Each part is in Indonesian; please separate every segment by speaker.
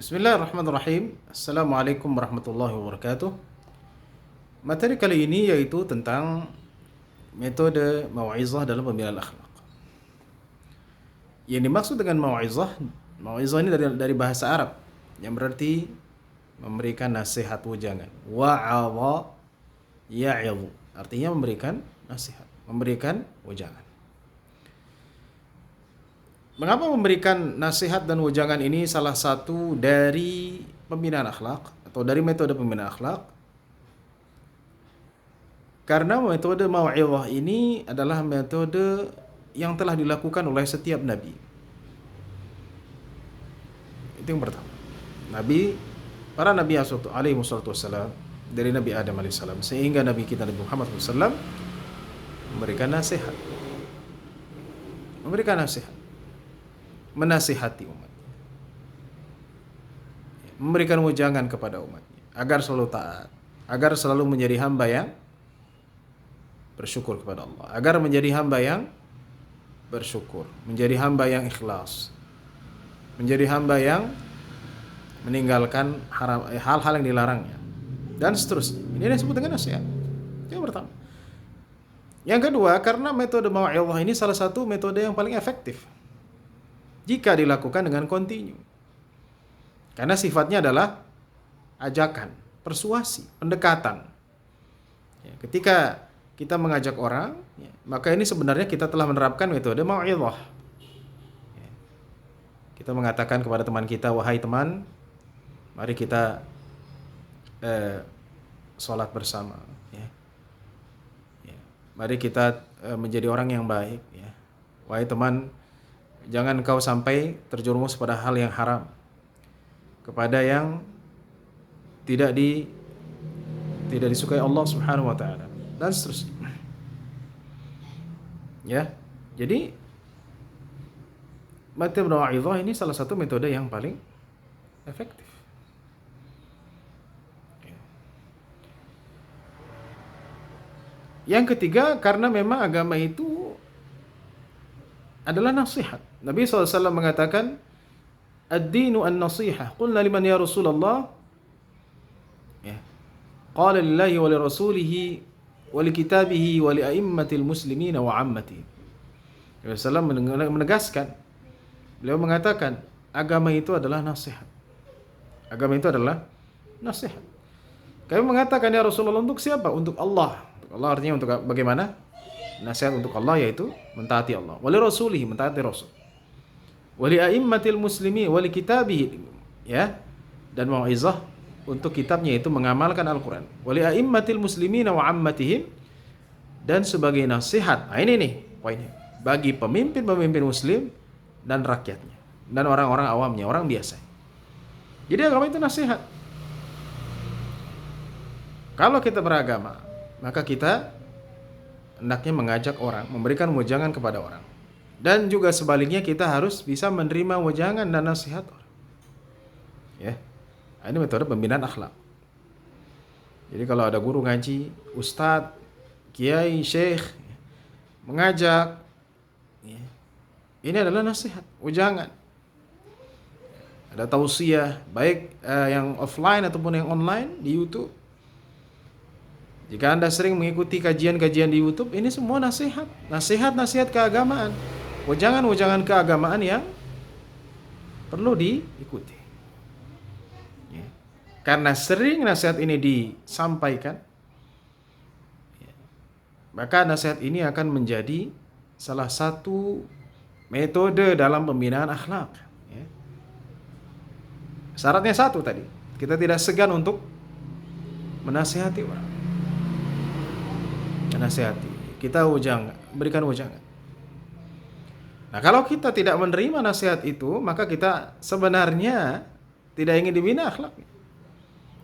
Speaker 1: Bismillahirrahmanirrahim. Assalamualaikum warahmatullahi wabarakatuh. Materi kali ini yaitu tentang metode mau'izah dalam pembinaan akhlak. Yang dimaksud dengan mau'izah ini dari bahasa Arab yang berarti memberikan nasihat wejangan. Wa'adha ya'idhu. Artinya memberikan nasihat, memberikan wejangan. Mengapa memberikan nasihat dan wejangan ini salah satu dari pembinaan akhlak atau dari metode pembinaan akhlak? Karena metode mau'izah ini adalah metode yang telah dilakukan oleh setiap nabi. Itu yang pertama. Para nabi alaihi wassalam dari Nabi Adam alaihissalam sehingga Nabi kita Nabi Muhammad SAW memberikan nasihat. Menasihati umat, memberikan wejangan kepada umatnya agar selalu taat, agar selalu menjadi hamba yang bersyukur kepada Allah, agar menjadi hamba yang bersyukur, menjadi hamba yang ikhlas, menjadi hamba yang meninggalkan hal-hal yang dilarangnya, dan seterusnya. Ini disebut dengan nasihat. Yang pertama. Yang kedua, karena metode mau'izah ini salah satu metode yang paling efektif jika dilakukan dengan kontinu. Karena sifatnya adalah ajakan, persuasi, pendekatan. Ketika kita mengajak orang, maka ini sebenarnya kita telah menerapkan metode mau'izah. Kita mengatakan kepada teman kita, wahai teman, mari kita sholat bersama. Mari kita menjadi orang yang baik. Wahai teman, jangan kau sampai terjerumus pada hal yang haram, kepada yang tidak disukai Allah Subhanahu wa taala, dan seterusnya. Jadi metode mau'izah ini salah satu metode yang paling efektif. Yang ketiga, karena memang agama itu adalah nasihat. Nabi SAW mengatakan, ad-dinu an-nasihah. Qulna liman ya Rasulullah? Qala lillahi wa li rasulihi wa li kitabihi wa li a'immatil muslimina wa ammati. Nabi SAW menegaskan, beliau mengatakan, agama itu adalah nasihat. Agama itu adalah nasihat. Kami mengatakan, ya Rasulullah, untuk siapa? Untuk Allah. Untuk Allah artinya untuk bagaimana? Nasihat untuk Allah yaitu mentaati Allah. Wali rasulihi, mentaati Rasul. Wali a'immatil muslimi, wali kitabihi, dan mau'izah untuk kitabnya yaitu mengamalkan Al-Quran. Wali a'immatil muslimina wa ammatihim, dan sebagai nasihat. Nah ini nih poinnya. Bagi pemimpin-pemimpin muslim dan rakyatnya. Dan orang-orang awamnya, orang biasa. Jadi agama itu nasihat. Kalau kita beragama, maka kita hendaknya mengajak orang, memberikan wejangan kepada orang. Dan juga sebaliknya kita harus bisa menerima wejangan dan nasihat orang. Ini metode pembinaan akhlak. Jadi kalau ada guru ngaji, ustadz, kiai, syekh mengajak, ini adalah nasihat, wejangan. Ada tausiah, baik yang offline ataupun yang online di YouTube. Jika Anda sering mengikuti kajian-kajian di YouTube, ini semua nasihat. Nasihat-nasihat keagamaan. Wejangan-wejangan keagamaan yang perlu diikuti. Karena sering nasihat ini disampaikan, maka nasihat ini akan menjadi salah satu metode dalam pembinaan akhlak. Syaratnya satu tadi, kita tidak segan untuk menasihati orang. Nasihati, kita berikan wejangan. Nah, kalau kita tidak menerima nasihat itu, maka kita sebenarnya tidak ingin dibina akhlaknya.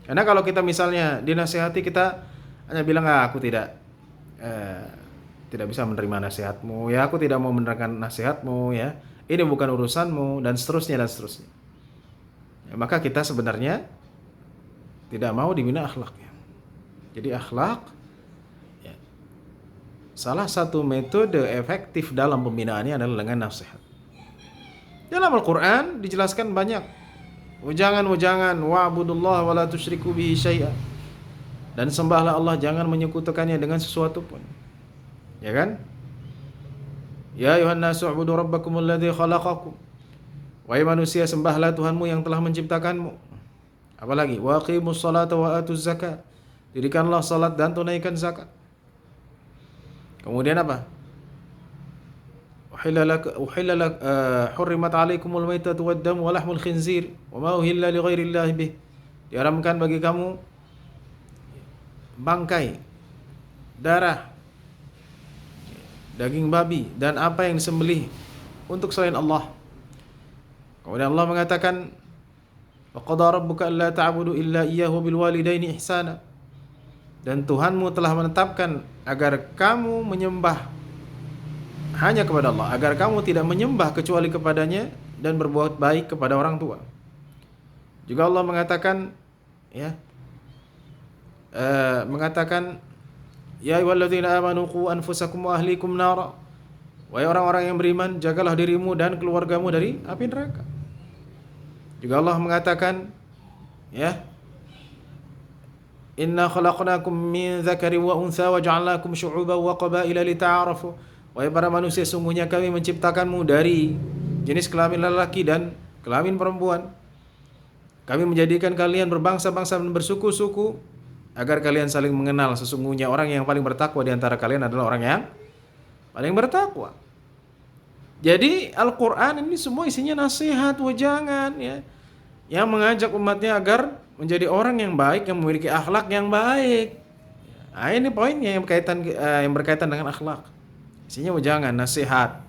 Speaker 1: Karena kalau kita misalnya dinasihati, kita hanya bilang, aku tidak bisa menerima nasihatmu, aku tidak mau mendengarkan nasihatmu, ini bukan urusanmu, dan seterusnya. Maka kita sebenarnya tidak mau dibina akhlaknya. Jadi akhlak salah satu metode efektif dalam pembinaannya adalah dengan nasihat. Dalam Al-Quran dijelaskan banyak Jangan wa'budullaha wa la tusyriku bihi syai'a. Dan sembahlah Allah, jangan menyekutukannya dengan sesuatu pun. Ya kan? Ya ayuhan nasu ubudu rabbakumul ladzi khalaqakum. Wahai manusia, sembahlah Tuhanmu yang telah menciptakanmu. Apalagi wa aqimus salata wa atuz zakat. Dirikanlah salat dan tunaikan zakat. Kemudian apa? Hurrimat alaikumul maitatu wad-damu wa lahmul khinzir wa ma uhilla li ghairillahi bih. Diharamkan bagi kamu bangkai, darah, daging babi dan apa yang disembelih untuk selain Allah. Kemudian Allah mengatakan, wa qada rabbuka alla ta'budu illa iyyahu bil walidaini ihsana. Dan Tuhanmu telah menetapkan agar kamu menyembah hanya kepada Allah, agar kamu tidak menyembah kecuali kepadanya dan berbuat baik kepada orang tua. Juga Allah mengatakan, ya, ya ayyuhalladzina amanu qu anfusakum wa ahlikum nara. Wahai orang-orang yang beriman, jagalah dirimu dan keluargamu dari api neraka. Juga Allah mengatakan, ya, inna khalaqnakum min dzakarin wa untha wa ja'alnakum syu'uban wa qabaila lita'arafu. Wahai para manusia, sungguhnya kami menciptakanmu dari jenis kelamin lelaki dan kelamin perempuan. Kami menjadikan kalian berbangsa-bangsa dan bersuku-suku agar kalian saling mengenal. Sesungguhnya orang yang paling bertakwa di antara kalian adalah orang yang paling bertakwa. Jadi Al-Quran ini semua isinya nasihat, wejangan, ya, yang mengajak umatnya agar menjadi orang yang baik, yang memiliki akhlak yang baik. Nah, ini poinnya yang berkaitan dengan akhlak. Isinya wejangan, nasihat.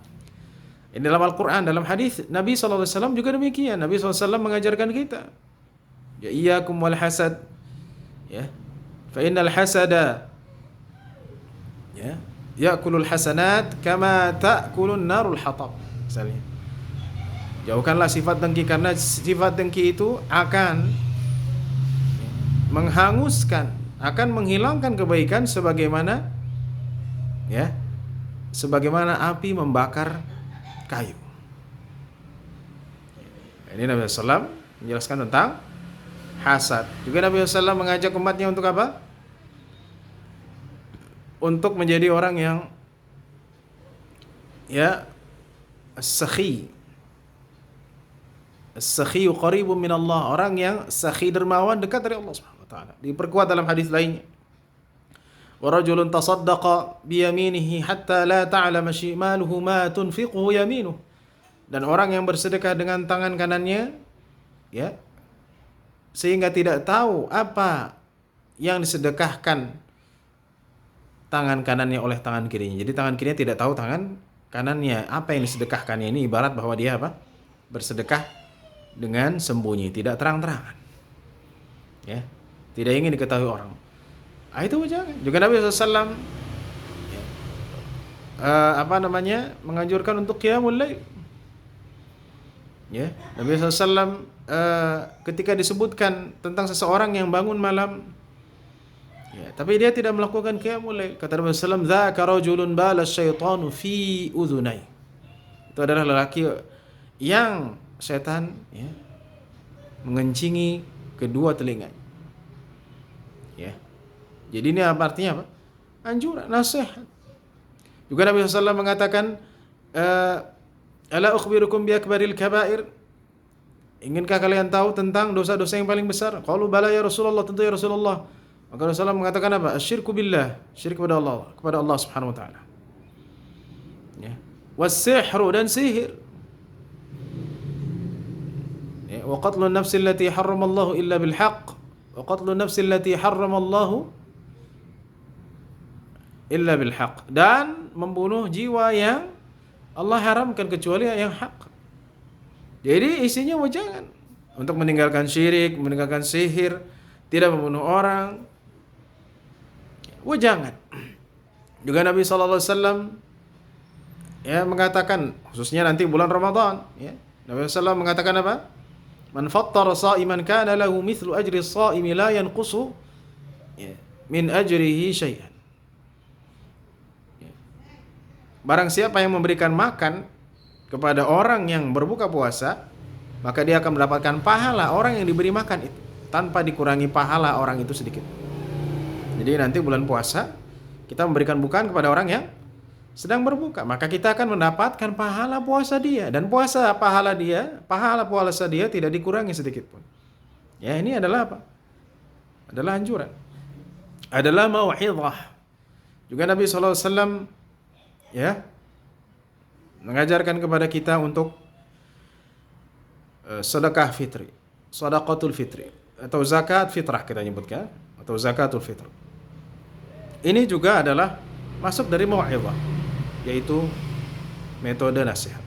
Speaker 1: Ini dalam Al-Quran, dalam hadis Nabi SAW juga demikian. Nabi SAW mengajarkan kita, ya iyyakum wal hasad, ya, fa innal hasada, ya, ya'kulul hasanat kama ta'kulun narul hatab. Misalnya, jauhkanlah sifat dengki, karena sifat dengki itu akan menghanguskan, akan menghilangkan kebaikan sebagaimana, ya, sebagaimana api membakar kayu. Ini Nabi SAW menjelaskan tentang hasad. Juga Nabi SAW mengajak umatnya untuk apa? Untuk menjadi orang yang, ya, as-sakhi. As-sakhi qaribun min Allah. Orang yang sakhi, dermawan, dekat dari Allah Subhanahu wa taala. Diperkuat dalam hadis lainnya. Wa rajulun tasaddaqa bi yaminihi hatta la ta'lama shimaluhu ma tunfiquhu yaminuhu. Dan orang yang bersedekah dengan tangan kanannya, ya, sehingga tidak tahu apa yang disedekahkan tangan kanannya oleh tangan kirinya. Jadi tangan kirinya tidak tahu tangan kanannya apa yang disedekahkannya. Ini ibarat bahwa dia apa? Bersedekah dengan sembunyi, tidak terang-terangan. Ya, tidak ingin diketahui orang. Itu jangan. Juga Nabi SAW, ya, menganjurkan untuk qiyamul lail. Ya, Nabi SAW ketika disebutkan tentang seseorang yang bangun malam, ya, tapi dia tidak melakukan qiyamul lail, kata Nabi SAW, dzaka rajulun bala syaitanu fi udhunai. Itu adalah lelaki yang setan, ya, mengencingi kedua telinganya. Ya. Jadi ini artinya apa? Anjuran, nasihat. Juga Nabi SAW mengatakan, ala ukhbirukum bi akbaril kabair. Inginkah kalian tahu tentang dosa-dosa yang paling besar? Qalu bala ya Rasulullah, tentu ya Rasulullah. Maka Rasulullah mengatakan apa? Asyirku billah, syirik kepada Allah Subhanahu wa taala. Ya. Was-sihru, dan sihir. Ya, wa qatlun nafsi allati harramallahu illa bil haqq. Wa qatlun nafsi allati harramallahu illa bil haqq. Dan membunuh jiwa yang Allah haramkan kecuali yang hak. Jadi isinya wejangan untuk meninggalkan syirik, meninggalkan sihir, tidak membunuh orang. Wejangan. Juga Nabi SAW, ya, mengatakan, khususnya nanti bulan Ramadan, ya, Nabi SAW mengatakan apa? Man fattara sha'iman kana lahu mithlu ajri shaimi la yanqusu, ya, min ajrihi syai'an. Barang siapa yang memberikan makan kepada orang yang berbuka puasa, maka dia akan mendapatkan pahala orang yang diberi makan itu tanpa dikurangi pahala orang itu sedikit. Jadi nanti bulan puasa kita memberikan bukaan kepada orang yang sedang berbuka, maka kita akan mendapatkan pahala puasa dia, dan pahala puasa dia tidak dikurangi sedikit pun. Ya, ini adalah apa? Adalah anjuran. Adalah mau'izah. Juga Nabi SAW ya mengajarkan kepada kita untuk sedekah fitri, sedaqatul fitri atau zakat fitrah kita nyebutkan, atau zakatul fitr. Ini juga adalah masuk dari mau'izah, yaitu metode nasihat.